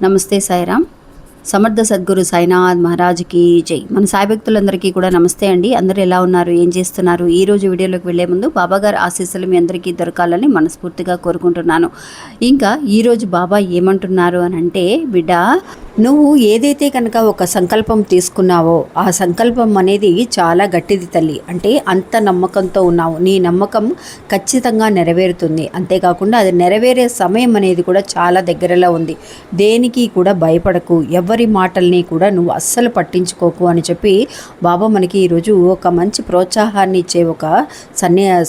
నమస్తే సాయిరామ్. సమర్థ సద్గురు సాయినాథ్ మహారాజ్కి జై. మన సాయి భక్తులందరికీ కూడా నమస్తే అండి. అందరూ ఎలా ఉన్నారు, ఏం చేస్తున్నారు? ఈరోజు వీడియోలోకి వెళ్లే ముందు బాబాగారు ఆశీస్సులు మీ అందరికీ దొరకాలని మనస్ఫూర్తిగా కోరుకుంటున్నాను. ఇంకా ఈరోజు బాబా ఏమంటున్నారు అని అంటే, బిడ్డ నువ్వు ఏదైతే కనుక ఒక సంకల్పం తీసుకున్నావో ఆ సంకల్పం అనేది చాలా గట్టిది తల్లి. అంటే అంత నమ్మకంతో ఉన్నావు, నీ నమ్మకం ఖచ్చితంగా నెరవేరుతుంది. అంతేకాకుండా అది నెరవేరే సమయం అనేది కూడా చాలా దగ్గరలో ఉంది. దేనికి కూడా భయపడకు, ఎవరి మాటల్ని కూడా నువ్వు అస్సలు పట్టించుకోకు అని చెప్పి బాబా మనకి ఈరోజు ఒక మంచి ప్రోత్సాహాన్ని ఇచ్చే ఒక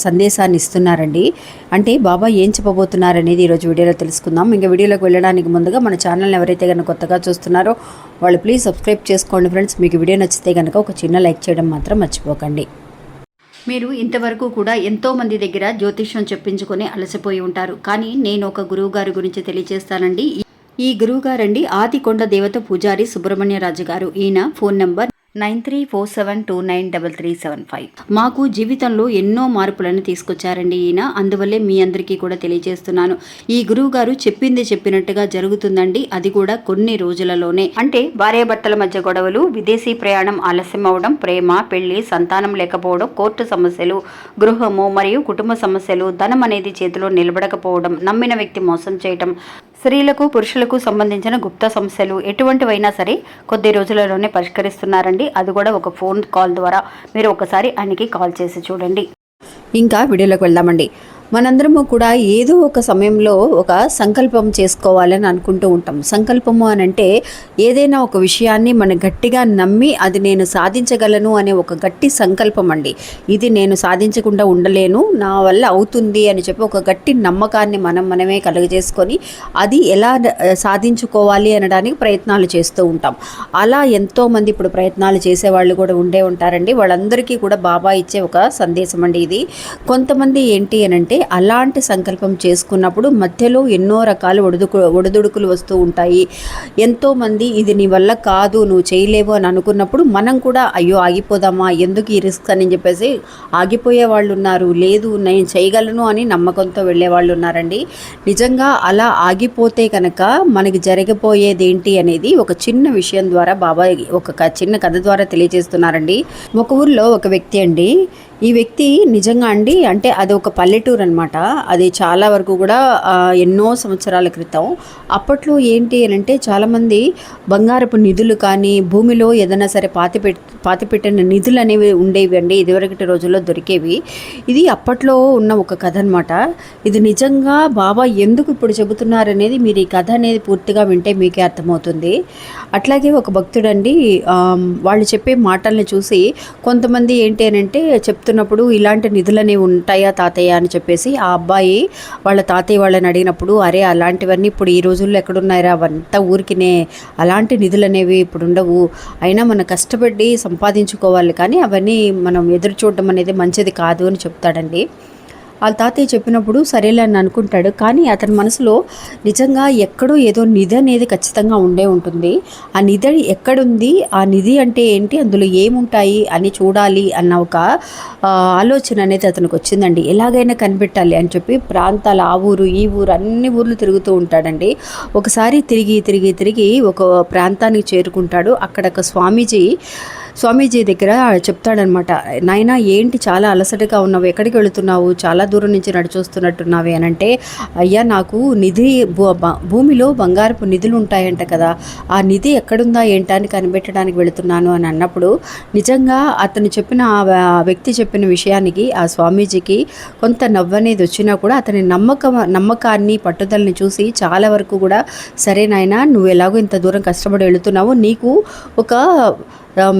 సందేశాన్ని ఇస్తున్నారండి. అంటే బాబా ఏం చెప్పబోతున్నారనేది ఈరోజు వీడియోలో తెలుసుకుందాం. ఇంకా వీడియోలోకి వెళ్ళడానికి ముందుగా మన ఛానల్ని ఎవరైతే కనుక కొత్తగా చూస్తున్నారో వాళ్ళు ప్లీజ్ సబ్స్క్రైబ్ చేసుకోండి ఫ్రెండ్స్. మీకు వీడియో నచ్చితే కనుక ఒక చిన్న లైక్ చేయడం మాత్రం మర్చిపోకండి. మీరు ఇంతవరకు కూడా ఎంతోమంది దగ్గర జ్యోతిష్యం చెప్పించుకొని అలసిపోయి ఉంటారు. కానీ నేను ఒక గురువు గారి గురించి తెలియజేస్తానండి. ఈ గురువు గారండి ఆదికొండ దేవత పూజారి సుబ్రహ్మణ్యరాజు గారు. ఈయన ఫోన్ నంబర్ 9347293375. మాకు జీవితంలో ఎన్నో మార్పులను తీసుకొచ్చారండి ఈయన. అందువల్లే మీ అందరికీ కూడా తెలియజేస్తున్నాను. ఈ గురువు గారు చెప్పింది చెప్పినట్టుగా జరుగుతుందండి. అది కూడా కొన్ని రోజులలోనే. అంటే భార్యాభర్తల మధ్య గొడవలు, విదేశీ ప్రయాణం ఆలస్యం అవడం, ప్రేమ, పెళ్లి, సంతానం లేకపోవడం, కోర్టు సమస్యలు, గృహము మరియు కుటుంబ సమస్యలు, ధనం అనేది చేతిలో నిలబడకపోవడం, నమ్మిన వ్యక్తి మోసం చేయటం, స్త్రీలకు పురుషులకు సంబంధించిన గుప్త సమస్యలు ఎటువంటివైనా సరే కొద్ది రోజులలోనే పరిష్కరిస్తున్నారండి. అది కూడా ఒక ఫోన్ కాల్ ద్వారా. మీరు ఒకసారి ఆయనకి కాల్ చేసి చూడండి. ఇంకా వీడియోలోకి వెళ్దామండి. మనందరము కూడా ఏదో ఒక సమయంలో ఒక సంకల్పం చేసుకోవాలని అనుకుంటూ ఉంటాం. సంకల్పము అని అంటే ఏదైనా ఒక విషయాన్ని మనం గట్టిగా నమ్మి అది నేను సాధించగలను అనే ఒక గట్టి సంకల్పం అండి. ఇది నేను సాధించకుండా ఉండలేను, నా వల్ల అవుతుంది అని చెప్పి ఒక గట్టి నమ్మకాన్ని మనమే కలుగజేసుకొని అది ఎలా సాధించుకోవాలి అనడానికి ప్రయత్నాలు చేస్తూ ఉంటాం. అలా ఎంతోమంది ఇప్పుడు ప్రయత్నాలు చేసేవాళ్ళు కూడా ఉంటారండి. వాళ్ళందరికీ కూడా బాబా ఇచ్చే ఒక సందేశం అండి ఇది. కొంతమంది ఏంటి అని అంటే అలాంటి సంకల్పం చేసుకున్నప్పుడు మధ్యలో ఎన్నో రకాల ఒడిదుడుకులు వస్తూ ఉంటాయి. ఎంతోమంది ఇది నీ వల్ల కాదు, నువ్వు చేయలేవు అని అనుకున్నప్పుడు మనం కూడా అయ్యో ఆగిపోదామా, ఎందుకు ఈ రిస్క్ అని చెప్పేసి ఆగిపోయే వాళ్ళు ఉన్నారు. లేదు నేను చేయగలను అని నమ్మకంతో వెళ్ళే వాళ్ళు ఉన్నారండి. నిజంగా అలా ఆగిపోతే కనుక మనకి జరగబోయేది ఏంటి అనేది ఒక చిన్న విషయం ద్వారా బాబా ఒక చిన్న కథ ద్వారా తెలియజేస్తున్నారండి. ఒక ఊరిలో ఒక వ్యక్తి అండి. ఈ వ్యక్తి నిజంగా అండి అంటే అది ఒక పల్లెటూరు అనమాట. అది చాలా వరకు కూడా ఎన్నో సంవత్సరాల క్రితం. అప్పట్లో ఏంటి అని అంటే చాలామంది బంగారపు నిధులు కానీ భూమిలో ఏదైనా సరే పాతిపెట్టిన నిధులు అనేవి ఉండేవి అండి. ఇదివరకటి రోజుల్లో దొరికేవి. ఇది అప్పట్లో ఉన్న ఒక కథ అనమాట. ఇది నిజంగా బాబా ఎందుకు ఇప్పుడు చెబుతున్నారనేది మీరు ఈ కథ అనేది పూర్తిగా వింటే మీకే అర్థమవుతుంది. అట్లాగే ఒక భక్తుడండి వాళ్ళు చెప్పే మాటల్ని చూసి కొంతమంది ఏంటి అని అంటే చెప్తున్నప్పుడు ఇలాంటి నిధులు అనేవి ఉంటాయా తాతయ్య అని చెప్పేసి ఆ అబ్బాయి వాళ్ళ తాతయ్య వాళ్ళని అడిగినప్పుడు అరే అలాంటివన్నీ ఇప్పుడు ఈ రోజుల్లో ఎక్కడున్నాయిరా, అవంతా ఊరికినే, అలాంటి నిధులు అనేవి ఇప్పుడు ఉండవు, అయినా మనం కష్టపడి సంపాదించుకోవాలి కానీ అవన్నీ మనం ఎదురు చూడడం అనేది మంచిది కాదు అని చెప్తాడండి. వాళ్ళ తాతయ్య చెప్పినప్పుడు సరేలే అని అనుకుంటాడు. కానీ అతని మనసులో నిజంగా ఎక్కడో ఏదో నిధి అనేది ఖచ్చితంగా ఉండే ఉంటుంది. ఆ నిధి ఎక్కడుంది, ఆ నిధి అంటే ఏంటి, అందులో ఏముంటాయి అని చూడాలి అన్న ఒక ఆలోచన అనేది అతనికి వచ్చిందండి. ఎలాగైనా కనిపెట్టాలి అని చెప్పి ప్రాంతాలు ఆ ఊరు ఈ ఊరు అన్ని ఊర్లు తిరుగుతూ ఉంటాడండి. ఒకసారి తిరిగి ఒక ప్రాంతానికి చేరుకుంటాడు. అక్కడ ఒక స్వామీజీ దగ్గర చెప్తాడనమాట, నాయనా ఏంటి చాలా అలసటగా ఉన్నావు, ఎక్కడికి వెళుతున్నావు, చాలా దూరం నుంచి నడిచొస్తున్నట్టున్నావే అని అంటే, అయ్యా నాకు భూమిలో బంగారపు నిధులు ఉంటాయంట కదా, ఆ నిధి ఎక్కడుందా ఏంటని కనిపెట్టడానికి వెళుతున్నాను అని అన్నప్పుడు నిజంగా అతను చెప్పిన ఆ వ్యక్తి చెప్పిన విషయానికి ఆ స్వామీజీకి కొంత నవ్వనేది వచ్చినా కూడా అతని నమ్మకాన్ని పట్టుదలని చూసి చాలా వరకు కూడా సరే నాయనా నువ్వు ఎలాగో ఇంత దూరం కష్టపడి వెళుతున్నావు, నీకు ఒక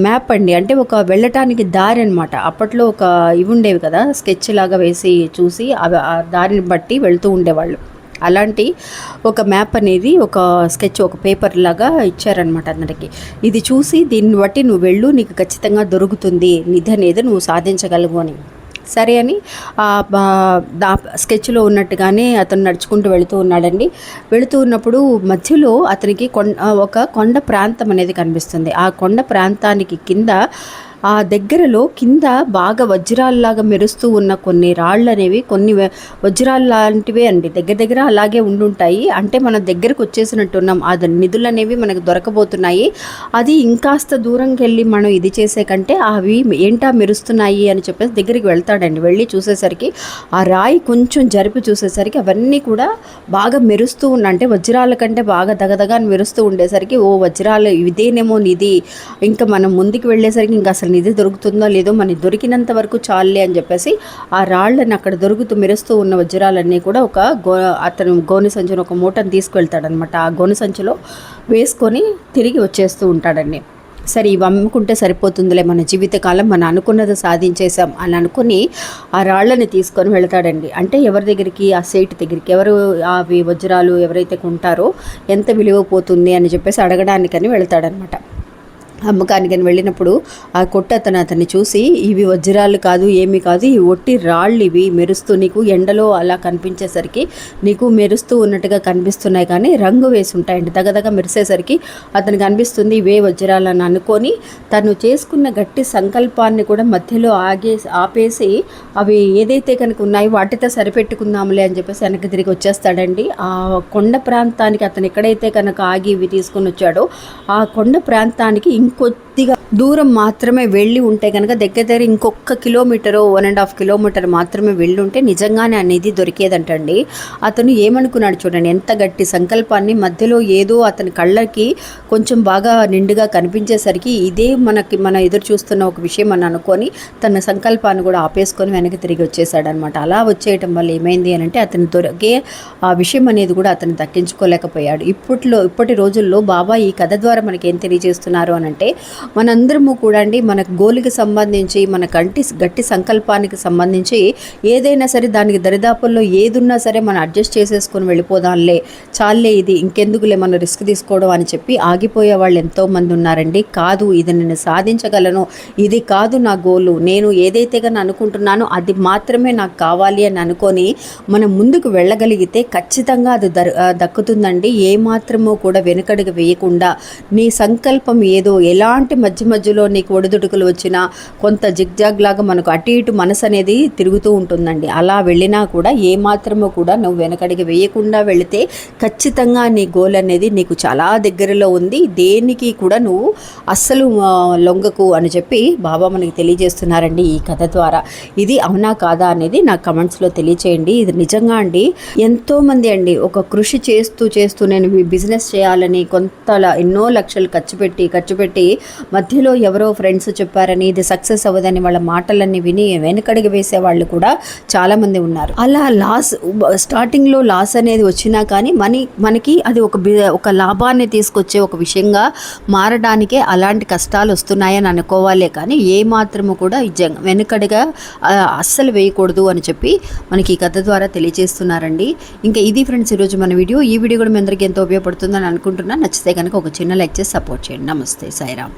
మ్యాప్ అండి అంటే ఒక వెళ్ళటానికి దారి అనమాట. అప్పట్లో ఒక ఇవి ఉండేవి కదా, స్కెచ్ లాగా వేసి చూసి ఆ దారిని బట్టి వెళ్తూ ఉండేవాళ్ళు. అలాంటి ఒక మ్యాప్ అనేది ఒక స్కెచ్ ఒక పేపర్ లాగా ఇచ్చారనమాట అందరికి. ఇది చూసి దీన్ని బట్టి నువ్వు వెళ్ళు, నీకు ఖచ్చితంగా దొరుకుతుంది నిధి అనేది, నువ్వు సాధించగలవు అని. సరే అని స్కెచ్లో ఉన్నట్టుగానే అతను నడుచుకుంటూ వెళుతూ ఉన్నాడండి. వెళుతూ ఉన్నప్పుడు మధ్యలో అతనికి ఒక కొండ ప్రాంతం అనేది కనిపిస్తుంది. ఆ కొండ ప్రాంతానికి కింద ఆ దగ్గరలో కింద బాగా వజ్రాల్లాగా మెరుస్తూ ఉన్న కొన్ని రాళ్ళు అనేవి, కొన్ని వజ్రాలు లాంటివే అండి, దగ్గర దగ్గర అలాగే ఉండుంటాయి. అంటే మనం దగ్గరకు వచ్చేసినట్టున్నాం, ఆ నిధులు అనేవి మనకు దొరకబోతున్నాయి. అది ఇంకాస్త దూరంకి వెళ్ళి మనం ఇది చేసే కంటే అవి ఏంటా మెరుస్తున్నాయి అని చెప్పేసి దగ్గరికి వెళ్తాడండి. వెళ్ళి చూసేసరికి ఆ రాయి కొంచెం జరిపి చూసేసరికి అవన్నీ కూడా బాగా మెరుస్తూ ఉన్న, అంటే వజ్రాల కంటే బాగా దగదగా మెరుస్తూ ఉండేసరికి, ఓ వజ్రాలు ఇదేనేమో నిధి, ఇంకా మనం ముందుకు వెళ్ళేసరికి ఇంకా అసలు నిధి దొరుకుతుందో లేదో, మనకి దొరికినంత వరకు చాలే అని చెప్పేసి ఆ రాళ్ళని అక్కడ దొరుకుతూ మెరుస్తూ ఉన్న వజ్రాలన్నీ కూడా అతను గోనె సంచిలో ఒక మూటను తీసుకువెళ్తాడనమాట. ఆ గోనె సంచిలో వేసుకొని తిరిగి వచ్చేస్తూ ఉంటాడండి. సరే ఇవి అమ్ముకుంటే సరిపోతుందిలే, మన జీవితకాలం మనం అనుకున్నది సాధించేసాం అని అనుకుని ఆ రాళ్ళని తీసుకొని వెళ్తాడండి. అంటే ఎవరి దగ్గరికి, ఆ సేటు దగ్గరికి, ఎవరు అవి వజ్రాలు ఎవరైతే కొంటారో ఎంత విలువ పోతుంది అని చెప్పేసి అడగడానికని వెళ్తాడనమాట. అమ్మకానికని వెళ్ళినప్పుడు ఆ అతన్ని చూసి, ఇవి వజ్రాలు కాదు, ఏమీ కాదు, ఈ ఒట్టి రాళ్ళు, ఇవి మెరుస్తూ నీకు ఎండలో అలా కనిపించేసరికి నీకు మెరుస్తూ ఉన్నట్టుగా కనిపిస్తున్నాయి, కానీ రంగు వేసి ఉంటాయండి, దగదగ మెరిసేసరికి అతనికి అనిపిస్తుంది ఇవే వజ్రాలు అని అనుకొని తను చేసుకున్న గట్టి సంకల్పాన్ని కూడా మధ్యలో ఆపేసి అవి ఏదైతే కనుక ఉన్నాయో వాటితో సరిపెట్టుకుందాంలే అని చెప్పేసి వెనక్కి తిరిగి వచ్చేస్తాడండి. ఆ కొండ ప్రాంతానికి అతను ఎక్కడైతే కనుక ఆగి ఇవి తీసుకొని వచ్చాడో ఆ కొండ ప్రాంతానికి ఇంకొద్దిగా దూరం మాత్రమే వెళ్ళి ఉంటే కనుక దగ్గర ఇంకొక కిలోమీటరు 1.5 కిలోమీటర్ మాత్రమే వెళ్ళి ఉంటే నిజంగానే అనేది దొరికేదంటండి. అతను ఏమనుకున్నాడు చూడండి, ఎంత గట్టి సంకల్పాన్ని, మధ్యలో ఏదో అతని కళ్ళకి కొంచెం బాగా నిండుగా కనిపించేసరికి ఇదే మన ఎదురు చూస్తున్న ఒక విషయం అని అనుకొని తన సంకల్పాన్ని కూడా ఆపేసుకొని వెనక్కి తిరిగి వచ్చేసాడనమాట. అలా వచ్చేయటం వల్ల ఏమైంది అని అంటే అతను దొరికే ఆ విషయం అనేది కూడా అతను దక్కించుకోలేకపోయాడు. ఇప్పటి రోజుల్లో బాబా ఈ కథ ద్వారా మనకి ఏం తెలియజేస్తున్నారు అని అంటే, మనందరము కూడా అండి మన గోలుకి సంబంధించి, మన గట్టి సంకల్పానికి సంబంధించి ఏదైనా సరే దానికి దరిదాపుల్లో ఏదున్నా సరే మనం అడ్జస్ట్ చేసేసుకొని వెళ్ళిపోదాంలే, చాలే ఇది ఇంకెందుకులే మనం రిస్క్ తీసుకోవడం అని చెప్పి ఆగిపోయే వాళ్ళు ఎంతోమంది ఉన్నారండి. కాదు, ఇది నేను సాధించగలను, ఇది కాదు నా గోలు, నేను ఏదైతే కానీ అనుకుంటున్నానో అది మాత్రమే నాకు కావాలి అని అనుకొని మనం ముందుకు వెళ్ళగలిగితే ఖచ్చితంగా అది దక్కుతుందండి. ఏమాత్రమూ కూడా వెనుకడుగు వేయకుండా నీ సంకల్పం ఏదో, ఎలాంటి మధ్యలో నీకు ఒడిదుడుకులు వచ్చినా కొంత జిగ్జాగ్ లాగా మనకు అటు ఇటు మనసు అనేది తిరుగుతూ ఉంటుందండి. అలా వెళ్ళినా కూడా ఏమాత్రమో కూడా నువ్వు వెనకడికి వేయకుండా వెళితే ఖచ్చితంగా నీ గోల్ అనేది నీకు చాలా దగ్గరలో ఉంది, దేనికి కూడా నువ్వు అస్సలు లొంగకు అని చెప్పి బాబా మనకి తెలియజేస్తున్నారండి ఈ కథ ద్వారా. ఇది అవునా కాదా అనేది నాకు కమెంట్స్లో తెలియచేయండి. ఇది నిజంగా అండి ఎంతోమంది అండి ఒక కృషి చేస్తూ నేను బిజినెస్ చేయాలని ఎన్నో లక్షలు ఖర్చు పెట్టి మధ్యలో ఎవరో ఫ్రెండ్స్ చెప్పారని ఇది సక్సెస్ అవ్వదని వాళ్ళ మాటలన్నీ విని వెనకడిగి వేసే వాళ్ళు కూడా చాలామంది ఉన్నారు. అలా స్టార్టింగ్లో లాస్ అనేది వచ్చినా కానీ మనకి అది ఒక లాభాన్ని తీసుకొచ్చే ఒక విషయంగా మారడానికే అలాంటి కష్టాలు వస్తున్నాయని అనుకోవాలే, కానీ ఏమాత్రము కూడా వెనకడిగా అస్సలు వేయకూడదు అని చెప్పి మనకి ఈ కథ ద్వారా తెలియజేస్తున్నారండి. ఇంకా ఇది ఫ్రెండ్స్ ఈరోజు మన వీడియో. ఈ వీడియో కూడా మీ అందరికీ ఎంతో ఉపయోగపడుతుందని అనుకుంటున్నాను. నచ్చితే కనుక ఒక చిన్న లైక్ చేసి సపోర్ట్ చేయండి. నమస్తే, సాయిరామ్.